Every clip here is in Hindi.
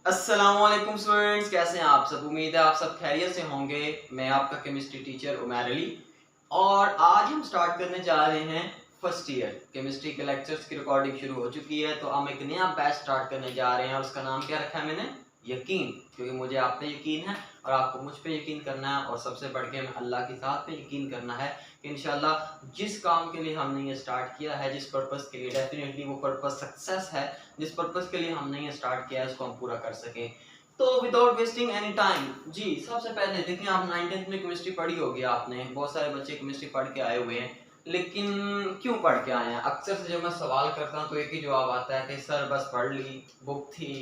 अस्सलामुअलैकुम स्टूडेंट्स, कैसे हैं आप सब। उम्मीद है आप सब खैरियत से होंगे। मैं आपका केमिस्ट्री टीचर उमर अली और आज हम स्टार्ट करने जा रहे हैं फर्स्ट ईयर केमिस्ट्री के लेक्चर्स की रिकॉर्डिंग शुरू हो चुकी है। तो हम एक नया बैच स्टार्ट करने जा रहे हैं और उसका नाम क्या रखा है मैंने, यकीन। क्योंकि मुझे आप पे यकीन है और आपको मुझ पे यकीन करना है और सबसे बढ़ के हमें अल्लाह की ज़ात पे यकीन करना है कि इंशाल्लाह जिस काम के लिए हमने ये स्टार्ट किया है, जिस पर्पस के लिए, डेफिनेटली वो पर्पस सक्सेस है। जिस पर्पस के लिए हमने ये स्टार्ट किया है उसको हम पूरा कर सकें। तो विदाउट वेस्टिंग एनी टाइम, जी सबसे पहले देखिए, आप 9th में केमिस्ट्री पढ़ी होगी आपने, बहुत सारे बच्चे केमिस्ट्री पढ़ के आए हुए हैं, लेकिन क्यों पढ़ के आए हैं? अक्सर से जब मैं सवाल करता हूँ तो एक ही जवाब आता है कि सर बस पढ़ ली, बुक थी,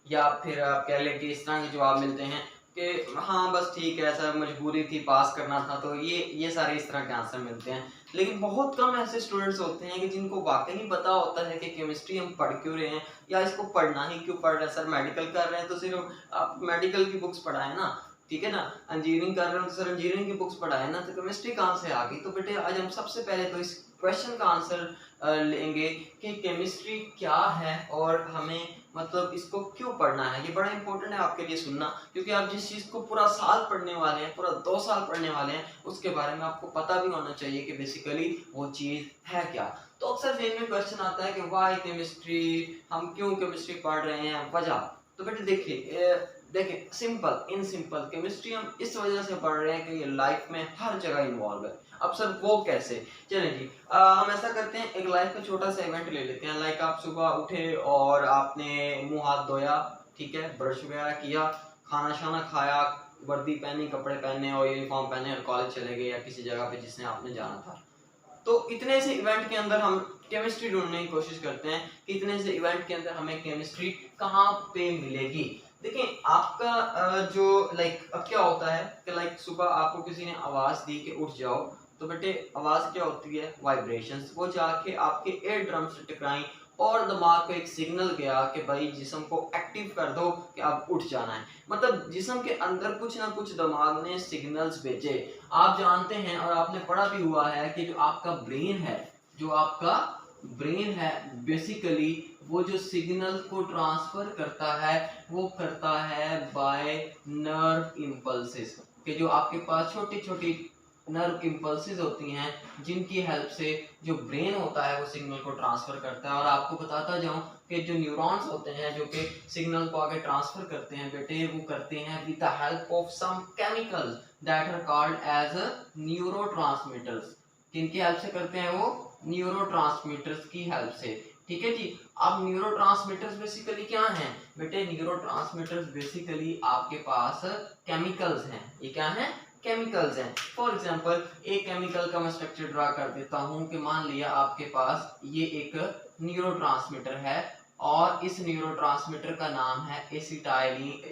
या फिर आप कह लें कि इस तरह के जवाब मिलते हैं कि हाँ बस ठीक है सर, मजबूरी थी, पास करना था। तो ये सारे इस तरह के आंसर मिलते हैं। लेकिन बहुत कम ऐसे स्टूडेंट्स होते हैं कि जिनको वाकई नहीं पता होता है कि केमिस्ट्री हम पढ़ क्यों रहे हैं या इसको पढ़ना ही क्यों पढ़ रहे हैं। सर मेडिकल कर रहे हैं तो सिर्फ आप मेडिकल की बुक्स पढ़ाएं ना, ठीक है ना। इंजीनियरिंग कर रहे हो तो सर इंजीनियरिंग की बुक्स पढ़ाएं ना। तो केमिस्ट्री कहाँ से आ गई? तो बेटे आज हम सबसे पहले तो इस क्वेश्चन का आंसर लेंगे कि केमिस्ट्री क्या है और हमें मतलब इसको क्यों पढ़ना है। ये बड़ा इंपॉर्टेंट है आपके लिए सुनना, क्योंकि आप जिस चीज़ को पूरा साल पढ़ने वाले हैं, पूरा 2 साल पढ़ने वाले हैं, उसके बारे में आपको पता भी होना चाहिए कि बेसिकली वो चीज़ है क्या। तो अक्सर जेल में क्वेश्चन आता है कि वाई केमिस्ट्री, हम क्यों केमिस्ट्री पढ़ रहे हैं, वजह। तो बेटे देखिए सिंपल इन सिंपल केमिस्ट्री हम इस वजह से पढ़ रहे हैं कि ये लाइफ में हर जगह इन्वॉल्व है। अब सर वो कैसे? चलें जी, हम ऐसा करते हैं, एक लाइफ का छोटा सा इवेंट ले लेते हैं। लाइक आप सुबह उठे और आपने मुंह हाथ धोया, ठीक है, ब्रश वगैरह किया, खाना शाना खाया, वर्दी पहनी, कपड़े पहने और यूनिफॉर्म पहने और कॉलेज चले गए या किसी जगह पे जिसने आपने जाना था। तो इतने से इवेंट के अंदर हम केमिस्ट्री ढूंढने की कोशिश करते हैं कि इतने से इवेंट के अंदर हमें केमिस्ट्री कहाँ पे मिलेगी। देखिए आपका जो लाइक अब क्या होता है कि लाइक सुबह आपको किसी ने आवाज दी कि उठ जाओ, तो बेटे आवाज क्या होती है? वाइब्रेशंस। वो जाके आपके एयर ड्रम से टकराई और दिमाग को एक सिग्नल गया कि भाई जिस्म को एक्टिव कर दो कि अब उठ जाना है। मतलब जिस्म के अंदर कुछ ना कुछ दिमाग ने सिग्नल्स भेजे। आप जानते हैं और आपने पढ़ा भी हुआ है कि जो आपका ब्रेन है, जो आपका ब्रेन है बेसिकली वो जो सिग्नल को ट्रांसफर करता है वो करता है बाय नर्व इम्पल्सेस। कि जो आपके पास छोटी छोटी नर्व इम्पल्सेस होती हैं जिनकी हेल्प से जो ब्रेन होता है वो सिग्नल को ट्रांसफर करता है। और आपको बताता जाऊं कि जो न्यूरॉन्स होते हैं जो कि सिग्नल को आगे ट्रांसफर करते हैं बेटे, वो करते हैं with the help of some chemicals that are called as neurotransmitters. किनकी हेल्प से करते हैं? वो न्यूरोट्रांसमीटर्स की हेल्प से, ठीक है जी। अब न्यूरोट्रांसमीटर्स बेसिकली क्या हैं बेटे? न्यूरोट्रांसमीटर्स बेसिकली आपके पास केमिकल्स हैं। ये क्या हैं? केमिकल्स हैं। फॉर एग्जांपल एक केमिकल का मैं स्ट्रक्चर ड्रा कर देता हूं कि मान लिया आपके पास ये एक न्यूरोट्रांसमीटर है और इस न्यूरोट्रांसमीटर का नाम है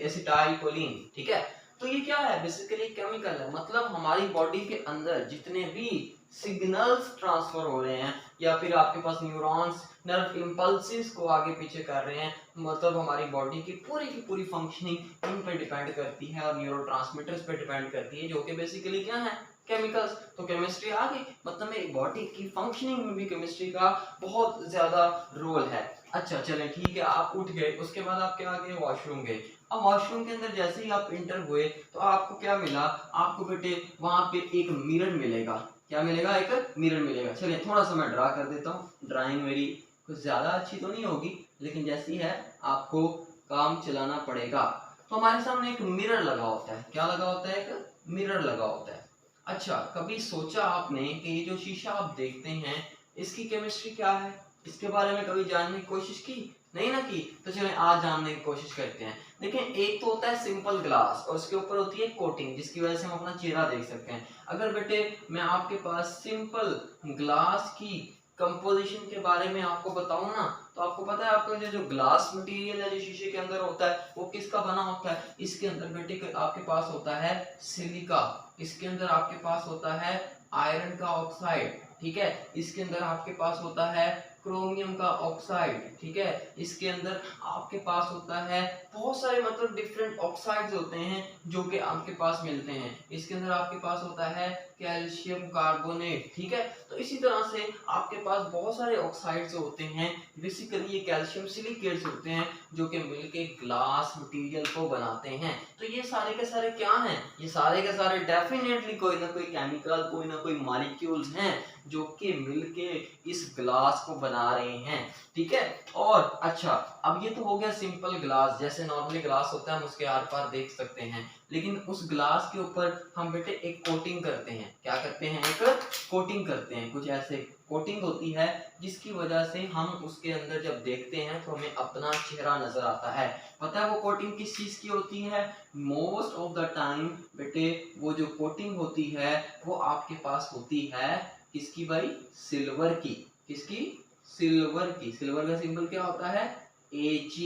एसिटाइलकोलिन, ठीक है। तो ये क्या है? बेसिकली केमिकल है। मतलब हमारी बॉडी के अंदर जितने भी सिग्नल्स ट्रांसफर हो रहे हैं या फिर आपके पास न्यूरॉन्स नर्व इम्पल्सेस को आगे पीछे कर रहे हैं, मतलब हमारी बॉडी की पूरी फंक्शनिंग इन पे डिपेंड करती है और न्यूरोट्रांसमीटर्स पे डिपेंड करती है, जो कि बेसिकली क्या है? केमिकल्स। तो केमिस्ट्री आ गई, मतलब मेरी बॉडी की फंक्शनिंग में भी केमिस्ट्री का बहुत ज्यादा रोल है। अच्छा चलें ठीक है, आप उठ गए, उसके बाद आप क्या गए? वॉशरूम गए। अब वॉशरूम के अंदर जैसे ही आप इंटर हुए तो आपको क्या मिला? आपको बेटे वहां पे एक मिरर मिलेगा। क्या मिलेगा? एक मिरर मिलेगा। चलिए थोड़ा सा मैं ड्रा कर देता हूँ। ड्राइंग मेरी कुछ ज्यादा अच्छी तो नहीं होगी, लेकिन जैसी है आपको काम चलाना पड़ेगा। तो हमारे सामने एक मिरर लगा होता है। क्या लगा होता है? एक मिरर लगा होता है। अच्छा, कभी सोचा आपने कि ये जो शीशा आप देखते हैं इसकी केमिस्ट्री क्या है? इसके बारे में कभी जानने की कोशिश की? नहीं ना की? तो चलें आज जानने की कोशिश करते हैं। देखिए एक तो होता है सिंपल ग्लास और उसके ऊपर होती है कोटिंग जिसकी वजह से हम अपना चेहरा देख सकते हैं। अगर बेटे मैं आपके पास सिंपल ग्लास की कंपोजिशन के बारे में आपको बताऊं ना, तो आपको पता है आपका जो ग्लास मटेरियल है जो शीशे के अंदर होता है वो किसका बना होता है? इसके अंदर बेटे आपके पास होता है सिलिका, इसके अंदर आपके पास होता है आयरन का ऑक्साइड, ठीक है, इसके अंदर आपके पास होता है क्रोमियम का ऑक्साइड, ठीक है। इसके अंदर आपके पास होता है बहुत सारे मतलब डिफरेंट ऑक्साइड्स होते हैं जो कि आपके पास मिलते हैं। इसके अंदर आपके पास होता है कैल्शियम कार्बोनेट, ठीक है। तो इसी तरह से आपके पास बहुत सारे ऑक्साइड्स होते हैं, बेसिकली ये कैल्शियम सिलिकेट्स होते हैं जो कि मिलके ग्लास मटेरियल को बनाते हैं। तो ये सारे के सारे क्या हैं? ये सारे के सारे डेफिनेटली कोई ना कोई केमिकल, कोई ना कोई मॉलिक्यूल्स हैं जो कि मिलके इस ग्लास को बना रहे हैं, ठीक है। और अच्छा, अब ये तो हो गया सिंपल ग्लास, जैसे नॉर्मली ग्लास होता है हम उसके आर पार देख सकते हैं। लेकिन उस ग्लास के ऊपर हम बेटे एक कोटिंग करते हैं। क्या करते हैं? एक कोटिंग करते हैं। कुछ ऐसे कोटिंग होती है जिसकी वजह से हम उसके अंदर जब देखते हैं तो हमें अपना चेहरा नजर आता है। पता है वो कोटिंग किस चीज की होती है? मोस्ट ऑफ द टाइम बेटे वो जो कोटिंग होती है वो आपके पास होती है किसकी भाई? सिल्वर की। किसकी? सिल्वर की। सिल्वर का सिंबल क्या होता है? Ag।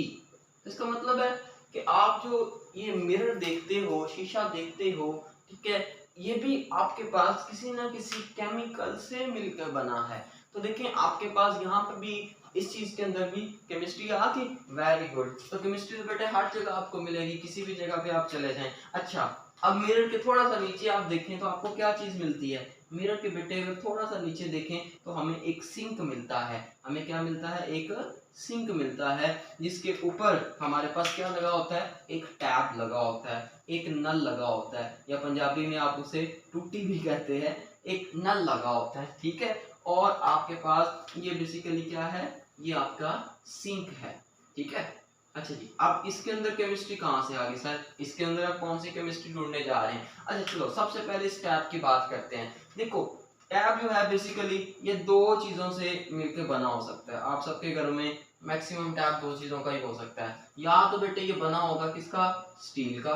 तो इसका मतलब है कि आप जो ये मिरर देखते हो, शीशा देखते हो, ठीक है, ये भी आपके पास किसी ना किसी केमिकल से मिलकर बना है। तो देखें आपके पास यहाँ पे भी इस चीज के अंदर भी केमिस्ट्री आ गई। Very good. तो केमिस्ट्री तो बेटे हर जगह आपको मिलेगी, किसी भी जगह पे आप चले जाएं। अच्छा, अब मिरर के थोड़ा सा नीचे आप देखें तो आपको क्या चीज मिलती है? मिरर के बेटे अगर थोड़ा सा नीचे देखें तो हमें एक सिंक मिलता है। हमें क्या मिलता है? एक सिंक मिलता है जिसके ऊपर हमारे पास क्या लगा होता है? एक टैप लगा होता है, एक नल लगा होता है, या पंजाबी में आप उसे टूटी भी कहते हैं। एक नल लगा होता है, ठीक है। और आपके पास ये बेसिकली क्या है? ये आपका सिंक है, ठीक है। अच्छा जी, अब इसके अंदर केमिस्ट्री कहाँ से आ गई सर? इसके अंदर आप कौन सी केमिस्ट्री ढूंढने जा रहे हैं? अच्छा चलो, सबसे पहले इस टैप की बात करते हैं। देखो टैप जो है बेसिकली ये दो चीजों से मिलकर बना हो सकता है। आप सबके घर में मैक्सिमम टैप दो चीजों का ही हो सकता है। या तो बेटे ये बना होगा किसका? स्टील का,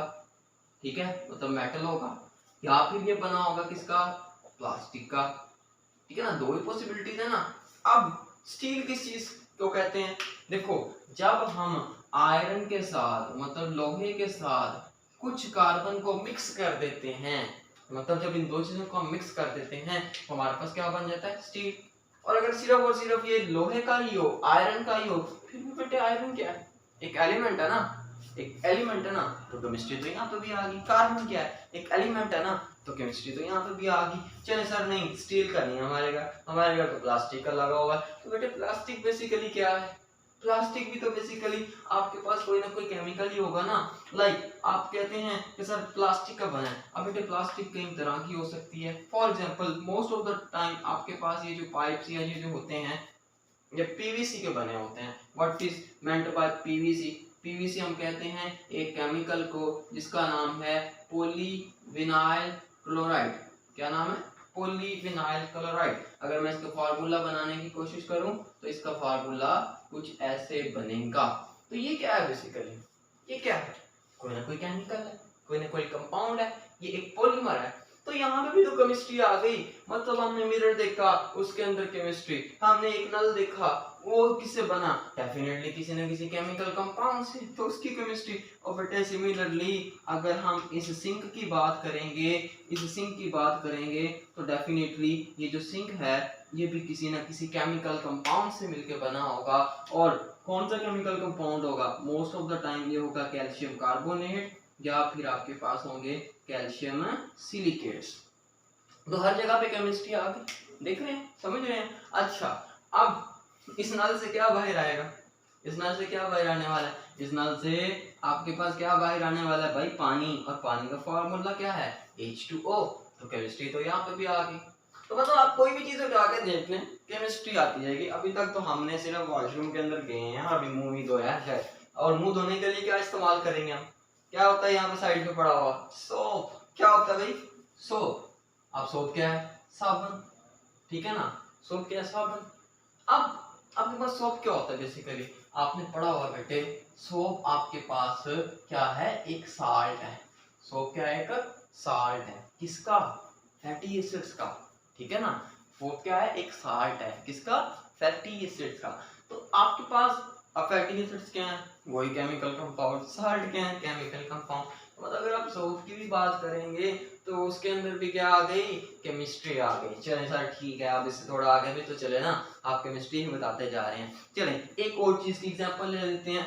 ठीक है, मतलब मेटल होगा। या फिर ये बना होगा किसका? प्लास्टिक का, ठीक है ना। दो ही पॉसिबिलिटीज है ना। अब स्टील किस चीज को कहते हैं? देखो, जब हम आयरन के साथ मतलब लोहे के साथ कुछ कार्बन को मिक्स कर देते हैं, मतलब जब इन दो चीजों को हम मिक्स कर देते हैं तो हमारे पास क्या बन जाता है? स्टील। और अगर सिर्फ और सिर्फ ये लोहे का ही हो, आयरन का ही हो, फिर भी बेटे आयरन क्या है? एक एलिमेंट है ना। एक एलिमेंट है ना, तो केमिस्ट्री तो यहाँ पे भी आ गई। कार्बन क्या है? एक एलिमेंट है ना, तो केमिस्ट्री तो यहाँ पे भी आ गई। चले सर नहीं, स्टील का नहीं हमारे घर तो प्लास्टिक का लगा हुआ है। तो बेटे प्लास्टिक बेसिकली क्या है? प्लास्टिक भी तो बेसिकली आपके पास कोई ना कोई केमिकल ही होगा ना। लाइक आप कहते हैं कि सर प्लास्टिक का बना है। अब बेटे प्लास्टिक कई तरह की हो सकती है। For example most of the time आपके पास ये जो पाइप्स या ये जो होते हैं ये पीवीसी के बने होते हैं। What is meant by PVC? PVC हम कहते हैं एक केमिकल को जिसका नाम है पॉलीविनाइल क्लोराइड। क्या नाम है? Polyvinyl chloride. अगर मैं इसका फार्मूला बनाने की कोशिश करूं तो इसका फार्मूला कुछ ऐसे बनेगा। तो ये क्या है बेसिकली? ये क्या है? कोई ना कोई केमिकल है, कोई ना कोई कंपाउंड है, ये एक पॉलीमर है। तो यहाँ पे भी तो केमिस्ट्री आ गई। मतलब हमने मिरर देखा, उसके अंदर केमिस्ट्री। हमने एक नल देखा, वो किससे बना? डेफिनेटली किसी न किसी केमिकल कंपाउंड से, तो उसकी केमिस्ट्री। और बेटे सिमिलरली अगर हम इस सिंक की बात करेंगे, इस सिंक की बात करेंगे तो डेफिनेटली ये जो सिंक है ये भी किसी न किसी केमिकल कंपाउंड से मिलकर बना होगा। और कौन सा केमिकल कंपाउंड होगा? मोस्ट ऑफ द टाइम ये होगा कैल्शियम कार्बोनेट, या फिर आपके पास होंगे कैल्शियम सिलिकेट्स। तो हर जगह पे केमिस्ट्री आ गई। देख रहे हैं, समझ रहे हैं? अच्छा, अब इस नल से क्या बाहर आएगा? इस नल से क्या बाहर आने वाला है? इस नल से आपके पास क्या बाहर आने वाला है भाई? पानी। और पानी का फॉर्मूला क्या है? H2O। तो केमिस्ट्री तो यहाँ पे भी आ गई। तो मतलब आप कोई भी चीज उठा के देख लें, केमिस्ट्री आती जाएगी। अभी तक तो हमने सिर्फ वॉशरूम के अंदर गए हैं, अभी मुंह ही धोया है। और मुंह धोने के लिए क्या इस्तेमाल करेंगे हम? क्या होता है यहाँ पे साइड पे पड़ा हुआ? सोप। क्या होता है भाई? सोप। अब सोप क्या है? साबुन, ठीक है ना। सोप क्या है? साबुन। अब आपके पास सोप क्या होता है? बेसिकली आपने पढ़ा हुआ बेटे, सोप आपके पास क्या है? एक साल्ट है। सोप क्या है? एक साल्ट है। किसका? फैटी एसिड्स का, ठीक है ना। सोप क्या है? एक साल्ट है। किसका? फैटी एसिड्स का। तो आपके पास अब फैटी एसिड्स क्या हैं? वही केमिकल कंपाउंड। साल्ट क्या है? Chemical compound. मतलब अगर आप सोप की भी बात करेंगे तो उसके अंदर भी क्या आ गई? केमिस्ट्री आ गई। चले सर ठीक है, आप इससे थोड़ा आगे भी तो चले ना, आप केमिस्ट्री ही बताते जा रहे हैं। चलें एक और चीज की एग्जांपल ले लेते हैं।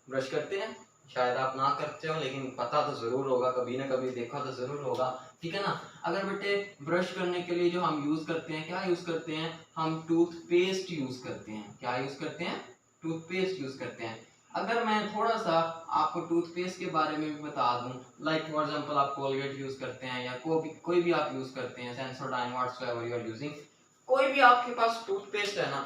ब्रश करते हैं, शायद आप ना करते हो लेकिन पता तो जरूर होगा, कभी ना कभी देखा तो जरूर होगा, ठीक है ना। अगर बेटे ब्रश करने के लिए जो हम यूज करते हैं, क्या यूज करते हैं? हम टूथपेस्ट यूज करते हैं। क्या यूज करते हैं? टूथपेस्ट यूज करते हैं। अगर मैं थोड़ा सा आपको टूथपेस्ट के बारे में भी बता दूं, लाइक फॉर एग्जांपल आप कोलगेट यूज करते हैं या कोई भी आप यूज करते हैं, Sensodyne whatsoever you are using, कोई भी आपके पास टूथपेस्ट है ना,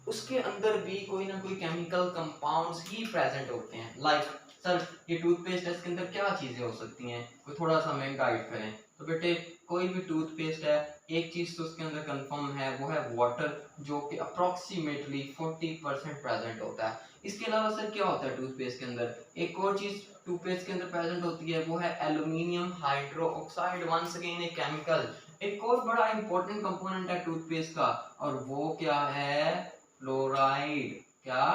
उसके अंदर भी कोई ना कोई केमिकल कंपाउंड्स ही प्रेजेंट होते हैं। लाइक सर ये टूथपेस्ट है, इसके अंदर क्या चीजें हो सकती हैं? कोई थोड़ा सा हमें गाइड करें। तो बेटे कोई भी टूथपेस्ट है, एक चीज तो उसके अंदर कंफर्म है, वो है वाटर, जो कि अप्रोक्सीमेटली 40% प्रेजेंट होता है। इसके अलावा सर क्या होता है टूथपेस्ट के अंदर? एक और चीज टूथपेस्ट के अंदर प्रेजेंट होती है, वो है aluminium hydroxide, once again a chemical. एक और बड़ा इंपॉर्टेंट कंपोनेंट है टूथपेस्ट का, और वो क्या है? फ्लोराइड। क्या?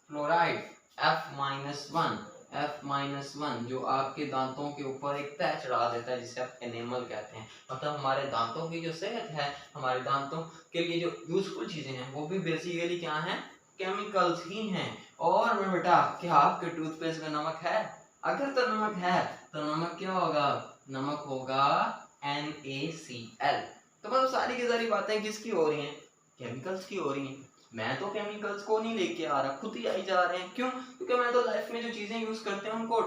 फ्लोराइड। F-1, F-1 जो आपके दांतों के ऊपर एक तह चढ़ा देता है, जिसे आप एनेमल कहते हैं। मतलब हमारे दांतों की जो सेहत है, हमारे दांतों के लिए जो यूजफुल चीजें हैं, वो भी बेसिकली क्या हैं? केमिकल्स ही हैं। और मैं बेटा, क्या आपके टूथपेस्ट में नमक है? अगर तो नमक है तो नमक क्या होगा? नमक होगा NaCl। तो मतलब सारी की सारी बातें किसकी हो रही हैं? केमिकल्स की हो रही हैं। मैं तो केमिकल्स को नहीं लेके आ रहा, खुद ही आई जा रहे हैं। क्यों? क्योंकि मैं तो लाइफ में जो चीजें यूज करते हैं उनको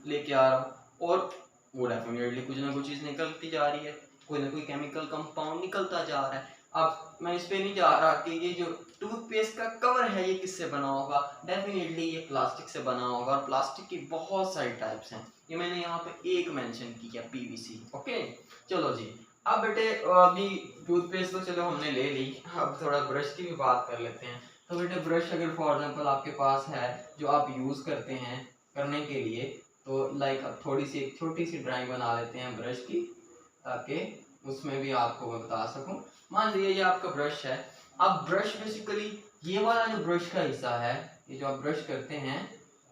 लेके आ रहा हूँ, और वो डेफिनेटली कुछ ना कुछ चीज निकलती जा रही है, कोई ना कोई केमिकल कंपाउंड निकलता जा रहा है। अब मैं इस पे नहीं जा रहा कि ये जो टूथपेस्ट का कवर है ये किससे बना होगा। डेफिनेटली ये प्लास्टिक से बना होगा, और प्लास्टिक की बहुत सारी टाइप्स हैं, ये मैंने यहाँ पे एक मेंशन की है, PVC। ओके चलो जी, अब बेटे अभी टूथपेस्ट तो चलो हमने ले ली, अब थोड़ा ब्रश की भी बात कर लेते हैं। तो बेटे ब्रश अगर फॉर एग्जांपल आपके पास है, जो आप यूज करते हैं करने के लिए, तो लाइक थोड़ी सी एक छोटी सी ड्राइंग बना लेते हैं ब्रश की, ताकि उसमें भी आपको मैं बता सकूं। मान लीजिए ये आपका ब्रश है। अब ब्रश बेसिकली ये वाला जो ब्रश का हिस्सा है, ये जो आप ब्रश करते हैं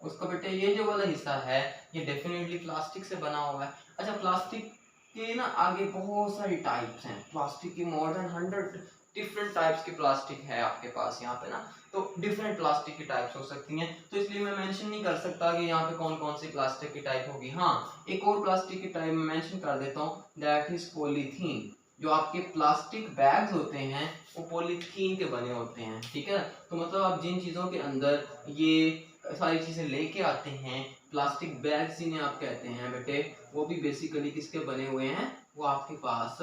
उसका बेटे ये जो वाला हिस्सा है, ये डेफिनेटली प्लास्टिक से बना हुआ है। अच्छा प्लास्टिक के ना आगे बहुत सारी टाइप्स हैं, प्लास्टिक की मोर देन 100 डिफरेंट टाइप्स की प्लास्टिक है आपके पास यहाँ पे ना, तो डिफरेंट प्लास्टिक की टाइप्स हो सकती हैं। तो इसलिए मैं मेंशन नहीं कर सकता कि यहाँ पे कौन कौन सी प्लास्टिक की टाइप होगी। हाँ एक और प्लास्टिक की टाइप मैं मेंशन कर देता हूँ, दैट इज पॉलीथीन। जो आपके प्लास्टिक बैग्स होते हैं वो पॉलीथीन के बने होते हैं, ठीक है। तो मतलब आप जिन चीजों के अंदर ये सारी चीजें लेके आते हैं, प्लास्टिक बैग्स जिन्हें आप कहते हैं बेटे, वो भी बेसिकली किसके बने हुए हैं? वो आपके पास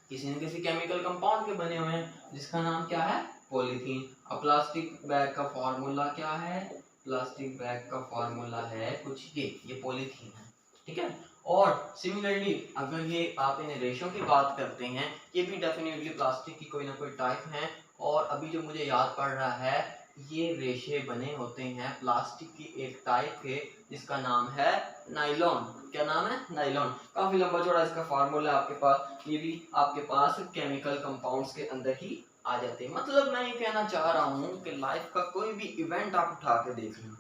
किसी न किसी केमिकल कंपाउंड के बने हुए हैं, जिसका नाम क्या है? पॉलीथीन। अब प्लास्टिक बैग का फॉर्मूला क्या है? प्लास्टिक बैग का फॉर्मूला है कुछ ये पॉलीथीन है, ठीक है। और सिमिलरली अगर ये आप इन रेशों की बात करते हैं, ये भी डेफिनेटली प्लास्टिक की कोई ना कोई टाइप है। और अभी जो मुझे याद पड़ रहा है, ये रेशे बने होते हैं प्लास्टिक की एक टाइप के, जिसका नाम है नाइलॉन। क्या नाम है? नाइलॉन। काफी लंबा चौड़ा इसका फार्मूला है आपके पास, ये भी आपके पास केमिकल कंपाउंड्स के अंदर ही आ जाते हैं। मतलब मैं ये कहना चाह रहा हूँ कि लाइफ का कोई भी इवेंट आप उठा के देख लें,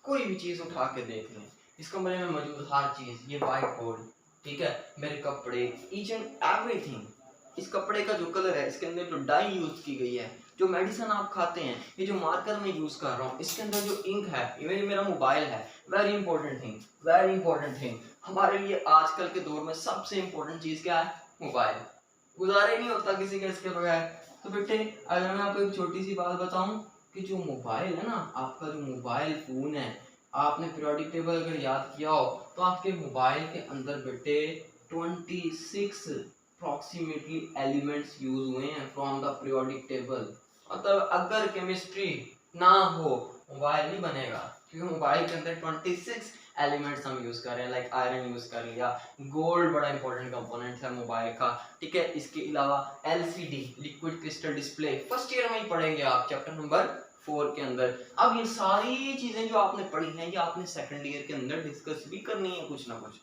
कोई भी चीज उठा के देख लें, इस कमरे में मौजूद हर चीज, ये व्हाइट बोर्ड, ठीक है, मेरे कपड़े, ईच एंड एवरीथिंग, इस कपड़े का जो कलर है, इसके अंदर जो डाई यूज की गई है, जो मेडिसिन आप खाते हैं, ये जो मार्कर मैं यूज कर रहा हूँ, इसके अंदर जो इंक है, ये मेरा मोबाइल है, very important thing, very important thing. हमारे लिए आजकल के दौर में सबसे इंपॉर्टेंट चीज क्या है? मोबाइल। गुजारा ही नहीं होता किसी का इसके बगैर। तो बेटे अगर मैं आपको एक छोटी सी बात बताऊं कि जो मोबाइल है ना, आपका जो मोबाइल फोन है, आपने पीरियोडिक टेबल अगर याद किया हो तो आपके मोबाइल के अंदर बेटे 26 अप्रोक्सीमेटली एलिमेंट्स यूज हुए हैं फ्रॉम द पीरियोडिक टेबल। मतलब अगर केमिस्ट्री ना हो मोबाइल नहीं बनेगा, क्योंकि मोबाइल के अंदर 26 एलिमेंट्स हम यूज कर रहे हैं। लाइक आयरन यूज कर लिया, गोल्ड बड़ा इंपॉर्टेंट कंपोनेंट है मोबाइल का, ठीक है। इसके अलावा LCD liquid crystal display first year में ही पढ़ेंगे आप, चैप्टर नंबर 4 के अंदर। अब ये सारी चीजें जो आपने पढ़ी हैं, ये आपने सेकंड ईयर के अंदर डिस्कस भी करनी है कुछ ना कुछ,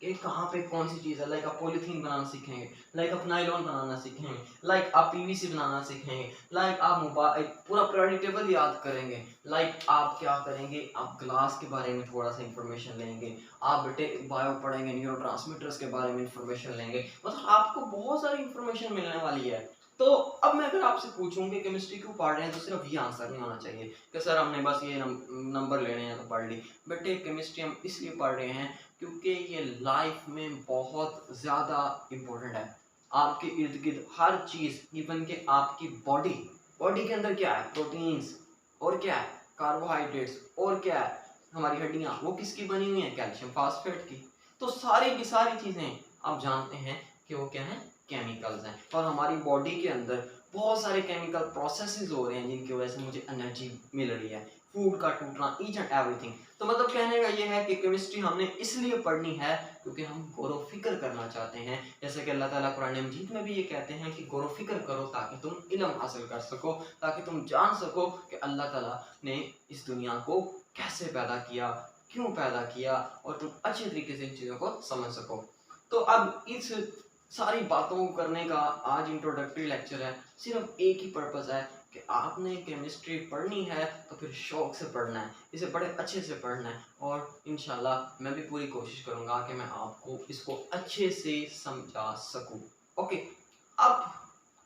कि कहाँ पे कौन सी चीज़ है। लाइक आप पॉलीथीन बनाना सीखेंगे, लाइक आप नायलॉन बनाना सीखेंगे, लाइक आप पीवीसी बनाना सीखेंगे, लाइक आप मोबाइल पूरा पीरियोडिक टेबल याद करेंगे, लाइक आप क्या करेंगे, आप ग्लास के बारे में थोड़ा सा इंफॉर्मेशन लेंगे, आप बेटे बायो पढ़ेंगे, न्यूरोट्रांसमीटर्स के बारे में इंफॉर्मेशन लेंगे, मतलब आपको बहुत सारी इंफॉर्मेशन मिलने वाली है। तो अब मैं अगर आपसे पूछूं कि केमिस्ट्री क्यों पढ़ रहे हैं, तो सिर्फ ये आंसर नहीं होना चाहिए कि सर हमने बस ये नंबर लेने हैं तो पढ़ ली। बेटे केमिस्ट्री हम इसलिए पढ़ रहे हैं क्योंकि ये लाइफ में बहुत ज़्यादा इम्पोर्टेंट है। आपके इर्द गिर्द हर चीज़, इवन के आपकी बॉडी, बॉडी के अंदर क्या है, प्रोटीन्स, और क्या है, कार्बोहाइड्रेट्स, और क्या है, हमारी हड्डियाँ, वो किसकी बनी हुई हैं, कैल्शियम फास्फेट की। तो सारी की सारी चीज़ें आप जानते हैं कि वो क्या है, केमिकल्स हैं। और हमारी बॉडी के अंदर बहुत सारे केमिकल प्रोसेसेस हो रहे हैं जिनकी वजह से मुझे एनर्जी मिल रही है, फूड का टूटना, ईच एंड एवरीथिंग। तो मतलब कहने का ये है कि केमिस्ट्री हमने इसलिए पढ़नी है क्योंकि हम गौर फिक्र करना चाहते हैं। जैसे कि अल्लाह ताला कुरान मजीद में भी ये कहते हैं कि गौर फिक्र करो ताकि तुम इल्म हासिल कर सको, ताकि तुम जान सको कि अल्लाह ताला ने इस दुनिया को कैसे पैदा किया, क्यों पैदा किया, और तुम अच्छे तरीके से इन चीज़ों को समझ सको। तो अब इस सारी बातों को करने का आज इंट्रोडक्टरी लेक्चर है, सिर्फ एक ही पर्पस है कि आपने केमिस्ट्री पढ़नी है तो फिर शौक से पढ़ना है, इसे बड़े अच्छे से पढ़ना है, और इंशाल्लाह मैं भी पूरी कोशिश करूँगा कि मैं आपको इसको अच्छे से समझा सकूँ। ओके, अब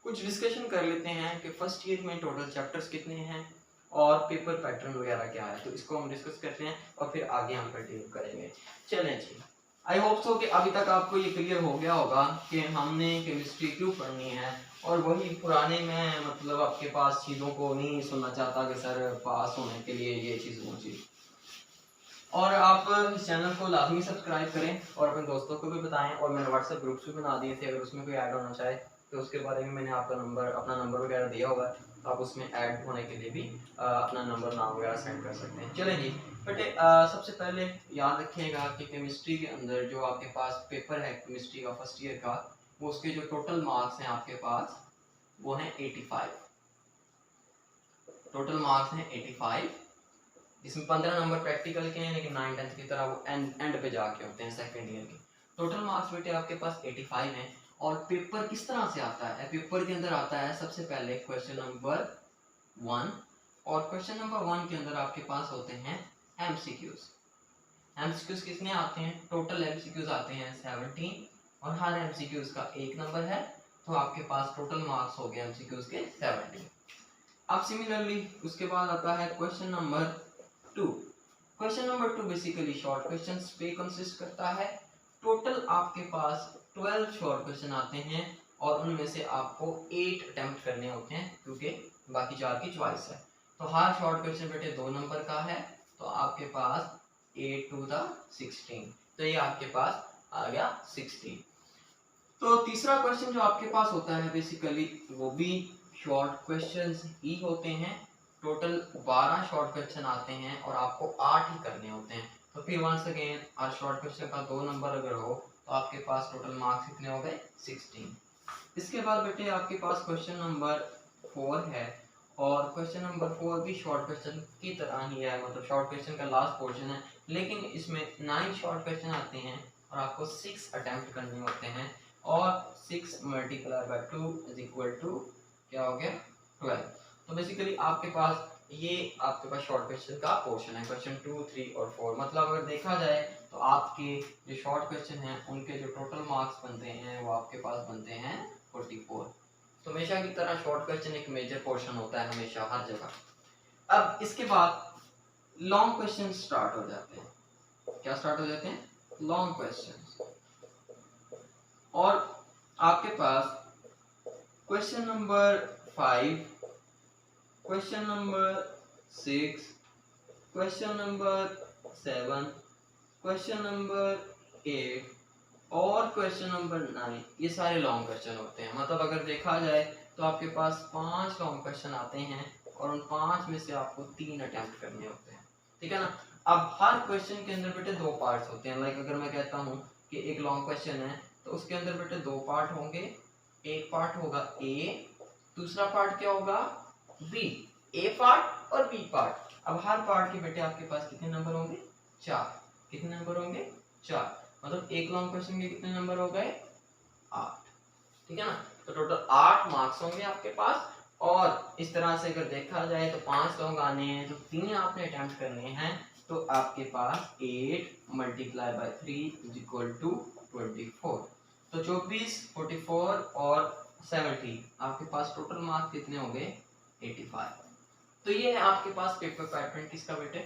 कुछ डिस्कशन कर लेते हैं कि फर्स्ट ईयर में टोटल चैप्टर्स कितने हैं और पेपर पैटर्न वगैरह क्या है, तो इसको हम डिस्कस करते हैं और फिर आगे हम कंटिन्यू करेंगे। चलें जी, आई होप सो कि अभी तक आपको ये क्लियर हो गया होगा कि हमने केमिस्ट्री क्यों पढ़नी है, और वही पुराने में मतलब आपके पास चीज़ों को नहीं सुनना चाहता कि सर पास होने के लिए ये चीज़ वो चीज़। और आप इस चैनल को लाजमी सब्सक्राइब करें और अपने दोस्तों को भी बताएं, और मैंने व्हाट्सएप ग्रुप्स भी बना दिए थे, अगर उसमें कोई ऐड होना चाहे तो उसके बारे में मैंने आपका नंबर, अपना नंबर वगैरह दिया होगा, तो आप उसमें ऐड होने के लिए भी अपना नंबर, नाम वगैरह सेंड कर सकते हैं। चलें जी, बट सबसे पहले याद रखिएगा कि केमिस्ट्री के अंदर जो आपके पास पेपर है केमिस्ट्री का फर्स्ट ईयर का, वो उसके जो टोटल मार्क्स हैं आपके पास वो हैं 85। टोटल मार्क्स हैं 85, इसमें 15 नंबर प्रैक्टिकल के हैं, लेकिन 9-10 की तरह वो एंड पे जाके होते हैं सेकेंड ईयर के। टोटल मार्क्स बेटे आपके पास 85 हैं। और पेपर किस तरह से आता है, पेपर के अंदर आता है सबसे पहले क्वेश्चन नंबर 1, और क्वेश्चन नंबर 1 के अंदर आपके पास होते हैं एमसीक्यूज। एमसीक्यूज कितने आते हैं, टोटल एमसीक्यूज आते हैं 17, और हर एमसीक्यूज का 1 नंबर है, तो आपके पास टोटल मार्क्स हो गए एमसीक्यूज के 17। अब सिमिलरली उसके बाद आता है question number 2। Question number 2 basically short questions पे कंसिस्ट करता है। टोटल आपके पास 12 शॉर्ट क्वेश्चन आते हैं, और उनमें से आपको 8 अटेम्प्ट करने होते हैं क्योंकि बाकी 4 की चॉइस है। तो हर शॉर्ट क्वेश्चन बेटे 2 नंबर का है, तो आपके पास 8 टू द 16, तो ये आपके पास आ गया 16। तो तीसरा क्वेश्चन जो आपके पास होता है बेसिकली वो भी शॉर्ट क्वेश्चंस ही होते हैं। टोटल 12 शॉर्ट क्वेश्चन आते हैं और आपको 8 ही करने होते हैं। तो फिर वंस अगेन हर शॉर्ट क्वेश्चन का 2 नंबर अगर हो तो आपके पास टोटल मार्क्स कितने हो गए, 16। इसके बाद बेटे आपके पास क्वेश्चन नंबर 4 है, और क्वेश्चन नंबर 4 भी शॉर्ट क्वेश्चन की तरह ही है, मतलब शॉर्ट क्वेश्चन का लास्ट पोर्शन है, लेकिन इसमें 9 शॉर्ट क्वेश्चन आते हैं और आपको 6 अटेम्प्ट करने होते हैं, और 6 multiply by 2 is equal to क्या हो गया, 12। तो बेसिकली आपके पास ये आपके पास शॉर्ट क्वेश्चन का पोर्शन है, क्वेश्चन 2, 3 और 4। मतलब अगर देखा जाए तो आपके जो शॉर्ट क्वेश्चन हैं उनके जो टोटल मार्क्स बनते हैं वो आपके पास बनते हैं 44। तो हमेशा की तरह शॉर्ट क्वेश्चन एक मेजर पोर्शन होता है हमेशा हर जगह। अब इसके बाद लॉन्ग क्वेश्चन स्टार्ट हो जाते हैं। क्या स्टार्ट हो जाते हैं, लॉन्ग क्वेश्चन। और आपके पास question number 5, question number 6, question number 7, question number 8 और क्वेश्चन नंबर 9, ये सारे लॉन्ग क्वेश्चन होते हैं। मतलब अगर देखा जाए तो आपके पास 5 लॉन्ग क्वेश्चन आते हैं, और उन 5 में से आपको 3 अटेम्प्ट करने होते हैं, ठीक है ना। अब हर क्वेश्चन के अंदर बेटे 2 पार्ट्स होते हैं। लाइक अगर मैं कहता हूँ कि एक लॉन्ग क्वेश्चन है तो उसके अंदर बेटे 2 पार्ट होंगे, एक पार्ट होगा ए, दूसरा पार्ट क्या होगा, बी। ए पार्ट और बी पार्ट। अब हर पार्ट के बेटे आपके पास कितने नंबर होंगे, 4। कितने नंबर होंगे, 4। मतलब एक लॉन्ग क्वेश्चन के कितने नंबर हो गए? 8, ठीक है ना। तो टोटल 8 मार्क्स होंगे आपके पास। और इस तरह से अगर देखा जाए तो 5 लोग आने हैं, तो 3 आपने अटेम्प्ट करने हैं, तो आपके पास 8 multiply by 3 is equal to 24। तो 24, 44 और 70 आपके पास टोटल मार्क्स कितने हो गए? 85। तो ये है आपके पास पेपर पैटर्न किसका बेटे?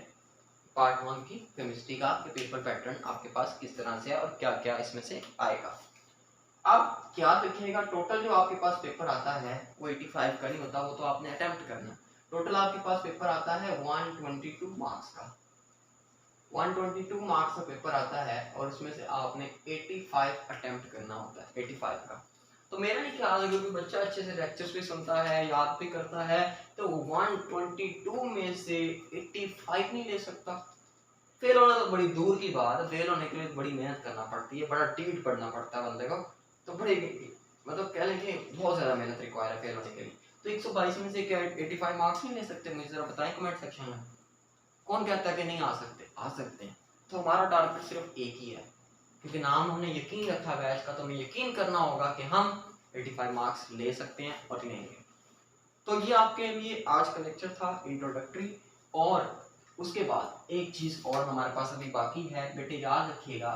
पार्ट 1 की केमिस्ट्री का पेपर पैटर्न आपके पास किस तरह से है और क्या क्या इसमें से आएगा। अब क्या दिखेगा, टोटल जो आपके पास पेपर आता है वो 85 का नहीं होता, वो तो आपने अटेम्प्ट करना। टोटल आपके पास पेपर आता है 122 मार्क्स का, 122 मार्क्स का पेपर आता है और उसमें से आपने 85 अटेम्प्ट करना होता है, 85 का। तो मेरा नहीं ख्याल है, क्योंकि बच्चा अच्छे से लेक्चर्स भी सुनता है, याद भी करता है, तो 122 में से 85 नहीं ले सकता। फेल होना तो बड़ी दूर की बात है, फेल होने के लिए बड़ी मेहनत करना पड़ती है, बड़ा टीट पढ़ना पड़ता है बंदे को, तो बड़े मतलब कह लें कि बहुत ज़्यादा मेहनत रिक्वायर है फेल होने के लिए। तो 122 में से क्या 85 मार्क्स नहीं ले सकते? मुझे ज़रा बताएं कमेंट सेक्शन में, कौन कहता है कि नहीं आ सकते? आ सकते हैं। तो हमारा टारगेट सिर्फ एक ही है, क्योंकि नाम हमने यकीन रखा बैच का, तो हमें यकीन करना होगा कि हम 85 मार्क्स ले सकते हैं और लेंगे। तो ये आपके लिए आज का लेक्चर था इंट्रोडक्टरी। और उसके बाद एक चीज़ और हमारे पास अभी बाकी है बेटे, याद रखिएगा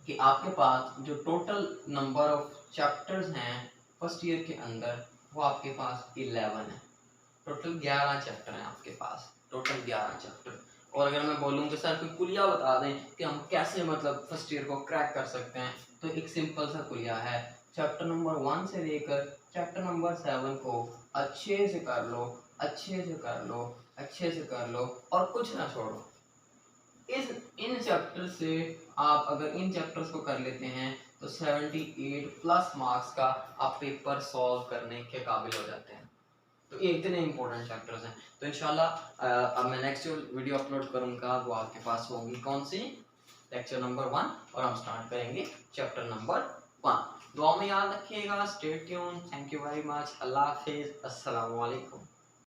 कि आपके पास जो टोटल नंबर ऑफ चैप्टर्स हैं फर्स्ट ईयर के अंदर, वो आपके पास 11 है। टोटल 11 चैप्टर हैं आपके पास, टोटल 11 चैप्टर। और अगर मैं बोलूँ कि सर कोई कुलिया बता दें कि हम कैसे मतलब फर्स्ट ईयर को क्रैक कर सकते हैं, तो एक सिंपल सा कुलिया है, चैप्टर नंबर 1 से लेकर चैप्टर नंबर 7 को अच्छे से कर लो, अच्छे से कर लो, अच्छे से कर लो और कुछ ना छोड़ो। इन चैप्टर से आप अगर इन चैप्टर्स को कर लेते हैं तो 78 प्लस मार्क्स का आप पेपर सॉल्व करने के काबिल हो जाते हैं। तो ये इतने इंपॉर्टेंट चैप्टर्स हैं। तो इंशाल्लाह अब मैं नेक्स्ट जो वीडियो अपलोड करूंगा वो आपके पास होगी कौन सी? लेक्चर नंबर 1, और हम स्टार्ट करेंगे चैप्टर नंबर 1। दुआ में याद रखिएगा। Stay tune. Thank you very much. अल्लाह हाफिज़। अस्सलाम वालेकुम।